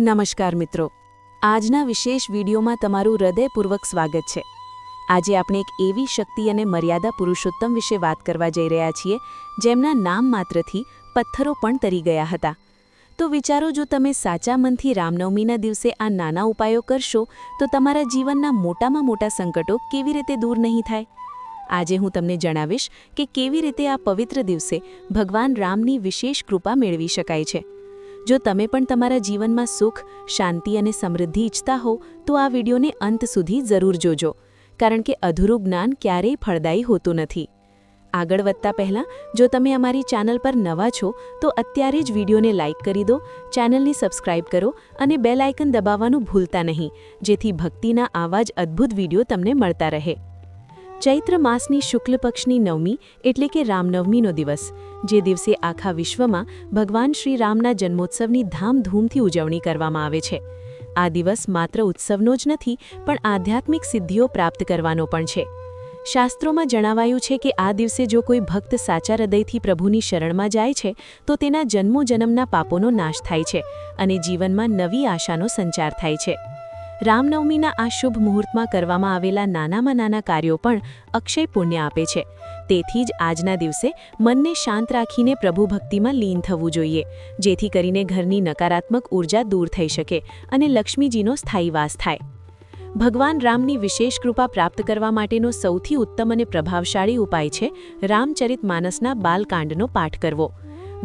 નમસ્કાર મિત્રો, આજના વિશેષ વિડીયોમાં તમારું હૃદયપૂર્વક સ્વાગત છે। આજે આપણે એક એવી શક્તિ અને મર્યાદા પુરુષોત્તમ વિશે વાત કરવા જઈ રહ્યા છીએ જેમના નામ માત્રથી પથ્થરો પણ તરી ગયા હતા। તો વિચારો, જો તમે સાચા મનથી રામનવમીના દિવસે આ નાના ઉપાયો કરશો તો તમારા જીવનના મોટામાં મોટા સંકટો કેવી રીતે દૂર નહીં થાય। આજે હું તમને જણાવીશ કે કેવી રીતે આ પવિત્ર દિવસે ભગવાન રામની વિશેષ કૃપા મેળવી શકાય છે। જો તમે પણ તમારા જીવનમાં સુખ, શાંતિ અને સમૃદ્ધિ ઈચ્છતા હો તો આ વિડીયોને અંત સુધી જરૂર જોજો, કારણ કે અધૂરું જ્ઞાન ક્યારેય ફળદાયી હોતું નથી। આગળ વધતા પહેલાં જો તમે અમારી ચેનલ પર નવા છો તો અત્યારે જ વિડીયોને લાઇક કરી દો, ચેનલને સબસ્ક્રાઇબ કરો અને બેલ આઇકન દબાવવાનું ભૂલતા નહીં, જેથી ભક્તિના આવા જ અદ્ભુત વિડીયો તમને મળતા રહે। ચૈત્ર માસની શુક્લ પક્ષની નવમી એટલે કે રામનવમીનો દિવસ, જે દિવસે આખા વિશ્વમાં ભગવાન શ્રી રામના જન્મોત્સવની ધામધૂમથી ઉજવણી કરવામાં આવે છે। આ દિવસ માત્ર ઉત્સવનો જ નથી પણ આધ્યાત્મિક સિદ્ધિઓ પ્રાપ્ત કરવાનો પણ છે। શાસ્ત્રોમાં જણાવાયું છે કે આ દિવસે જો કોઈ ભક્ત સાચા હૃદયથી પ્રભુની શરણમાં જાય છે તો તેના જન્મોજન્મના પાપોનો નાશ થાય છે અને જીવનમાં નવી આશાનો સંચાર થાય છે। રામનવમીના આ શુભ મુહૂર્તમાં કરવામાં આવેલા નાનામાં નાના કાર્યો પણ અક્ષય પુણ્ય આપે છે। તેથી જ આજના દિવસે મનને શાંત રાખીને પ્રભુ ભક્તિમાં લીન થવું જોઈએ, જેથી કરીને ઘરની નકારાત્મક ઉર્જા દૂર થઈ શકે અને લક્ષ્મીજીનો સ્થાયી વાસ થાય। ભગવાન રામની વિશેષ કૃપા પ્રાપ્ત કરવા માટેનો સૌથી ઉત્તમ અને પ્રભાવશાળી ઉપાય છે રામચરિતમાનસના બાલકાંડનો પાઠ કરવો।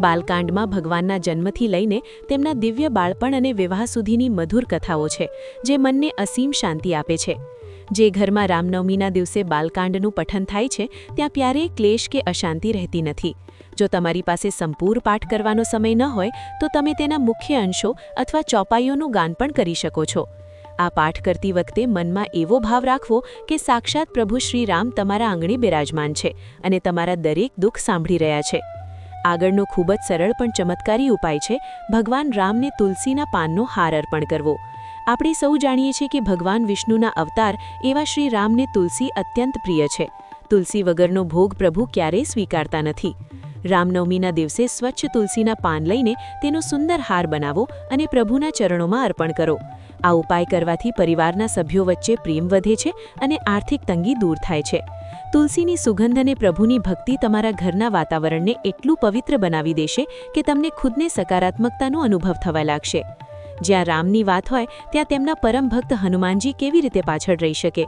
બાલકાંડમાં ભગવાનના જન્મથી લઈને તેમના દિવ્ય બાળપણ અને વિવાહ સુધીની મધુર કથાઓ છે, જે મનને અસીમ શાંતિ આપે છે। જે ઘરમાં રામનવમીના દિવસે બાલકાંડનું પઠન થાય છે ત્યાં ક્યારેય ક્લેશ કે અશાંતિ રહેતી નથી। જો તમારી પાસે સંપૂર્ણ પાઠ કરવાનો સમય ન હોય તો તમે તેના મુખ્ય અંશો અથવા ચોપાઈઓનું ગાન પણ કરી શકો છો। આ પાઠ કરતી વખતે મનમાં એવો ભાવ રાખવો કે સાક્ષાત પ્રભુ શ્રી રામ તમારા આંગણે બિરાજમાન છે અને તમારા દરેક દુઃખ સાંભળી રહ્યા છે। આગળનો ખૂબ જ સરળ પણ ચમત્કારી ઉપાય છે ભગવાન રામને તુલસીના પાનનો હાર અર્પણ કરવો। આપણે સૌ જાણીએ છીએ કે ભગવાન વિષ્ણુના અવતાર એવા શ્રી રામને તુલસી અત્યંત પ્રિય છે। તુલસી વગરનો ભોગ પ્રભુ ક્યારેય સ્વીકારતા નથી। રામનવમીના દિવસે સ્વચ્છ તુલસીના પાન લઈને તેનો સુંદર હાર બનાવો અને પ્રભુના ચરણોમાં અર્પણ કરો। આ ઉપાય કરવાથી પરિવારના સભ્યો વચ્ચે પ્રેમ વધે છે અને આર્થિક તંગી દૂર થાય છે। તુલસીની સુગંધ અને પ્રભુની ભક્તિ તમારા ઘરના વાતાવરણને એટલું પવિત્ર બનાવી દેશે કે તમને ખુદને સકારાત્મકતાનો અનુભવ થવા લાગશે। જ્યાં રામની વાત હોય ત્યાં તેમના પરમ ભક્ત હનુમાનજી કેવી રીતે પાછળ રહી શકે।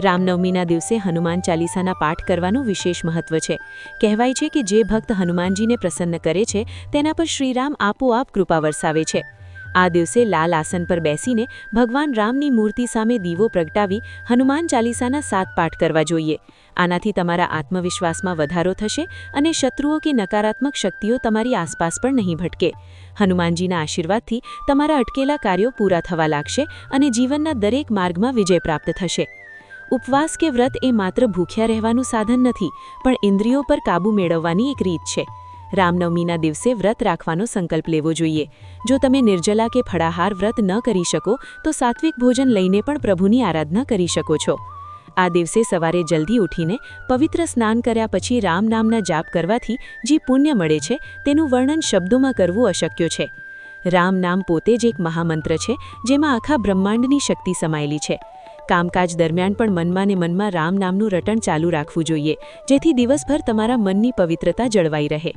રામનવમીના દિવસે હનુમાન ચાલીસાના પાઠ કરવાનું વિશેષ મહત્વ છે। કહેવાય છે કે જે ભક્ત હનુમાનજીને પ્રસન્ન કરે છે તેના પર શ્રીરામ આપોઆપ કૃપા વરસાવે છે। આ દિવસે લાલ આસન પર બેસીને ભગવાન રામની મૂર્તિ સામે દીવો પ્રગટાવી હનુમાન ચાલીસાના 7 પાઠ કરવા જોઈએ। આનાથી તમારા આત્મવિશ્વાસમાં વધારો થશે અને શત્રુઓ કે નકારાત્મક શક્તિઓ તમારી આસપાસ પણ નહીં ભટકે। હનુમાનજીના આશીર્વાદથી તમારા અટકેલા કાર્યો પૂરા થવા લાગશે અને જીવનના દરેક માર્ગમાં વિજય પ્રાપ્ત થશે। ઉપવાસ કે વ્રત એ માત્ર ભૂખ્યા રહેવાનું સાધન નથી, પણ ઇન્દ્રિયો પર કાબૂ મેળવવાની એક રીત છે। રામનવમીના દિવસે વ્રત રાખવાનો સંકલ્પ લેવો જોઈએ। જો તમે નિર્જલા કે ફળાહાર વ્રત ન કરી શકો તો સાત્વિક ભોજન લઈને પણ પ્રભુની આરાધના કરી શકો છો। આ દિવસે સવારે જલ્દી ઉઠીને પવિત્ર સ્નાન કર્યા પછી રામ નામના જાપ કરવાથી જે પુણ્ય મળે છે તેનું વર્ણન શબ્દોમાં કરવું અશક્ય છે। રામ નામ પોતે જ એક મહામંત્ર છે, જેમાં આખા બ્રહ્માંડની શક્તિ સમાયેલી છે। કામકાજ દરમિયાન પણ મનમાં ને મનમાં રામ નામનું રટણ ચાલુ રાખવું જોઈએ, જેથી દિવસભર તમારા મનની પવિત્રતા જળવાઈ રહે।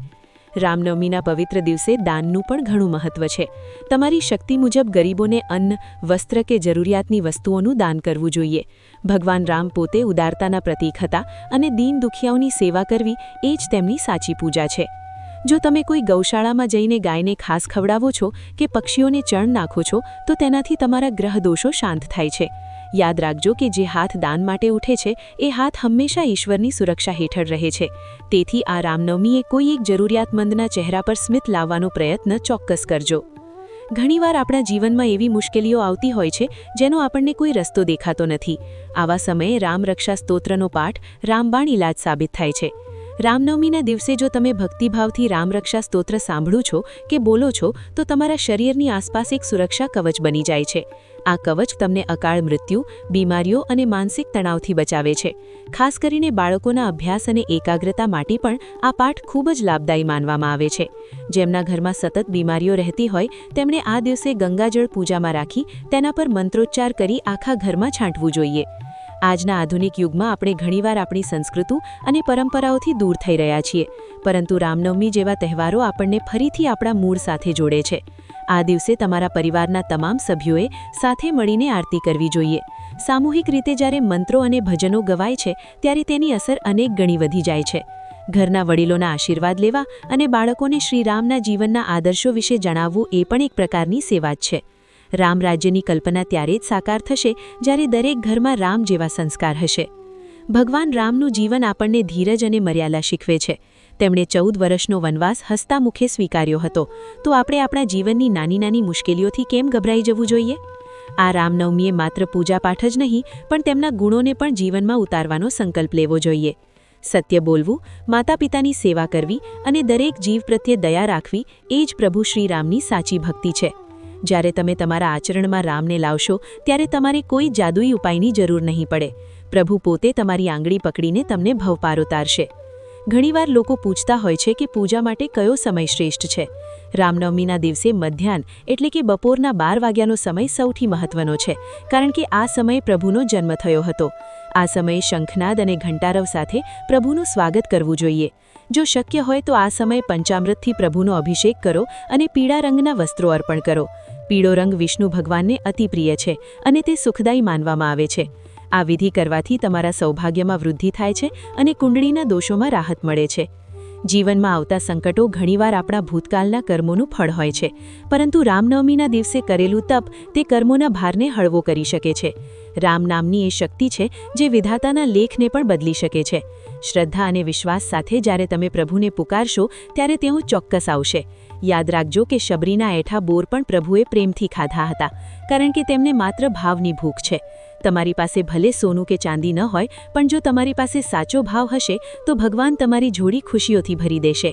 રામનવમીના પવિત્ર દિવસે દાનનું પણ ઘણું મહત્વ છે। તમારી શક્તિ મુજબ ગરીબોને અન્ન, વસ્ત્ર કે જરૂરિયાતની વસ્તુઓનું દાન કરવું જોઈએ। ભગવાન રામ પોતે ઉદારતાના પ્રતીક હતા અને દીન દુખિયાઓની સેવા કરવી એ જ તેમની સાચી પૂજા છે। જો તમે કોઈ ગૌશાળામાં જઈને ગાયને ઘાસ ખવડાવો છો કે પક્ષીઓને ચણ નાખો છો તો તેનાથી તમારા ગ્રહ દોષો શાંત થાય છે। યાદ રાખજો કે જે હાથ દાન માટે ઉઠે છે એ હાથ હંમેશા ઈશ્વરની સુરક્ષા હેઠળ રહે છે। તેથી આ રામનવમીએ કોઈ એક જરૂરિયાતમંદના ચહેરા પર સ્મિત લાવવાનો પ્રયત્ન ચોક્કસ કરજો। ઘણીવાર આપણા જીવનમાં એવી મુશ્કેલીઓ આવતી હોય છે જેનો આપણને કોઈ રસ્તો દેખાતો નથી। આવા સમયે રામરક્ષા સ્તોત્રનો પાઠ રામબાણ ઇલાજ સાબિત થાય છે। રામનવમીના દિવસે જો તમે ભક્તિભાવથી રામરક્ષા સ્તોત્ર સાંભળો છો કે બોલો છો તો તમારા શરીરની આસપાસ એક સુરક્ષા કવચ બની જાય છે. આ કવચ તમને અકાળ મૃત્યુ, બીમારીઓ અને માનસિક તણાવથી બચાવે છે. ખાસ કરીને બાળકોના અભ્યાસ અને એકાગ્રતા માટે પણ આ પાઠ ખૂબ જ લાભદાયી માનવામાં આવે છે. જેમના ઘરમાં સતત બીમારીઓ રહેતી હોય તેમણે આ દિવસે ગંગાજળ પૂજામાં રાખી તેના પર મંત્રોચ્ચાર કરી આખા ઘરમાં છાંટવું જોઈએ. આજના આધુનિક યુગમાં આપણે ઘણીવાર આપણી સંસ્કૃતિ અને પરંપરાઓથી દૂર થઈ રહ્યા છીએ, પરંતુ રામનવમી જેવા તહેવારો આપણને ફરીથી આપણા મૂળ સાથે જોડે છે. આ દિવસે તમારા પરિવારના તમામ સભ્યોએ સાથે મળીને આરતી કરવી જોઈએ. સામૂહિક રીતે જ્યારે મંત્રો અને ભજનો ગવાય છે ત્યારે તેની અસર અનેક ગણી વધી જાય છે. ઘરના વડીલોના આશીર્વાદ લેવા અને બાળકોને શ્રીરામના જીવનના આદર્શો વિશે જણાવવું એ પણ એક પ્રકારની સેવા જ છે. રામ રાજ્યની કલ્પના ત્યારે જ સાકાર થશે જ્યારે દરેક ઘરમાં રામ જેવા સંસ્કાર હશે. ભગવાન રામનું જીવન આપણને ધીરજ અને મર્યાદા શીખવે છે. તેમણે 14 વર્ષનો વનવાસ હસતા મુખે સ્વીકાર્યો હતો, તો આપણે આપણા જીવનની નાની નાની મુશ્કેલીઓથી કેમ ગભરાઈ જવું જોઈએ? આ રામનવમીએ માત્ર પૂજાપાઠ જ નહીં પણ તેમના ગુણોને પણ જીવનમાં ઉતારવાનો સંકલ્પ લેવો જોઈએ. સત્ય બોલવું, માતા પિતાની સેવા કરવી અને દરેક જીવ પ્રત્યે દયા રાખવી એ જ પ્રભુ શ્રીરામની સાચી ભક્તિ છે. જ્યારે તમે તમારા આચરણમાં રામને લાવશો ત્યારે તમારે કોઈ જાદુઈ ઉપાયની જરૂર નહીં પડે. પ્રભુ પોતે તમારી આંગળી પકડીને તમને ભવપાર ઉતારશે. ઘણીવાર લોકો પૂછતા હોય છે કે પૂજા માટે કયો સમય શ્રેષ્ઠ છે. રામનવમીના દિવસે મધ્યાહન એટલે કે બપોરના 12 વાગ્યાનો સમય સૌથી મહત્વનો છે, કારણ કે આ સમયે પ્રભુનો જન્મ થયો હતો. આ સમયે શંખનાદ અને ઘંટારવ સાથે પ્રભુનું સ્વાગત કરવું જોઈએ. જો શક્ય હોય તો આ સમયે પંચામૃતથી પ્રભુનો અભિષેક કરો અને પીળા રંગના વસ્ત્રો અર્પણ કરો. પીળો રંગ વિષ્ણુ ભગવાનને અતિ પ્રિય છે અને તે સુખદાયી માનવામાં આવે છે. આ વિધિ કરવાથી તમારા સૌભાગ્યમાં વૃદ્ધિ થાય છે અને કુંડળીના દોષોમાં રાહત મળે છે. જીવનમાં આવતા સંકટો ઘણીવાર આપણા ભૂતકાળના કર્મોનું ફળ હોય છે, પરંતુ રામનવમીના દિવસે કરેલું તપ તે કર્મોના ભારને હળવો કરી શકે છે. રામ નામની એ શક્તિ છે જે વિધાતાના લેખને પણ બદલી શકે છે. શ્રદ્ધા અને વિશ્વાસ સાથે જ્યારે તમે પ્રભુને પુકારશો ત્યારે તેઓ ચોક્કસ આવશે. યાદ રાખજો કે શબરીના એઠા બોર પણ પ્રભુએ પ્રેમથી ખાધા હતા, કારણ કે તેમને માત્ર ભાવની ભૂખ છે. તમારી પાસે ભલે સોનું કે ચાંદી ન હોય, પણ જો તમારી પાસે સાચો ભાવ હશે તો ભગવાન તમારી જોડી ખુશીઓથી ભરી દેશે.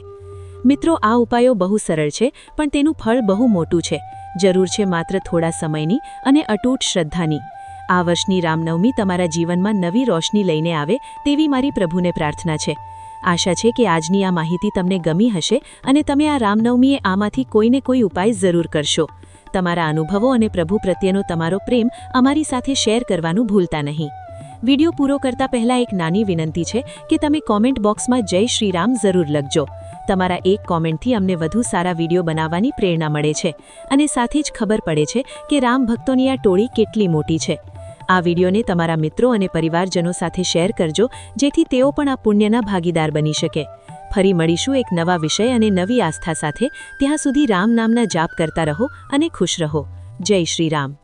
મિત્રો, આ ઉપાયો બહુ સરળ છે પણ તેનું ફળ બહુ મોટું છે. જરૂર છે માત્ર થોડા સમયની અને અતૂટ શ્રદ્ધાની. આ વર્ષની રામનવમી તમારા જીવનમાં નવી રોશની લઈને આવે તેવી મારી પ્રભુને પ્રાર્થના છે. આશા છે કે આજની આ માહિતી તમને ગમી હશે અને તમે આ રામનવમીએ આમાંથી કોઈને કોઈ ઉપાય જરૂર કરશો. તમારા અનુભવો અને પ્રભુ પ્રત્યેનો તમારો પ્રેમ અમારી સાથે શેર કરવાનું ભૂલતા નહીં. વિડિયો પૂરો કરતા પહેલા એક નાની વિનંતી છે કે તમે કોમેન્ટ બોક્સમાં જય શ્રીરામ જરૂર લખજો. તમારા એક કોમેન્ટથી અમને વધુ સારા વિડિયો બનાવવાની પ્રેરણા મળે છે અને સાથે જ ખબર પડે છે કે રામ ભક્તોની આ ટોળી કેટલી મોટી છે. આ વિડિયોને તમારા મિત્રો અને પરિવારજનો સાથે શેર કરજો, જેથી તેઓ પણ આ પુણ્યના ભાગીદાર બની શકે. ફરી મળીશું એક નવા વિષય અને નવી આસ્થા સાથે. ત્યાં સુધી રામ નામના જાપ કરતા રહો અને ખુશ રહો. જય શ્રી રામ.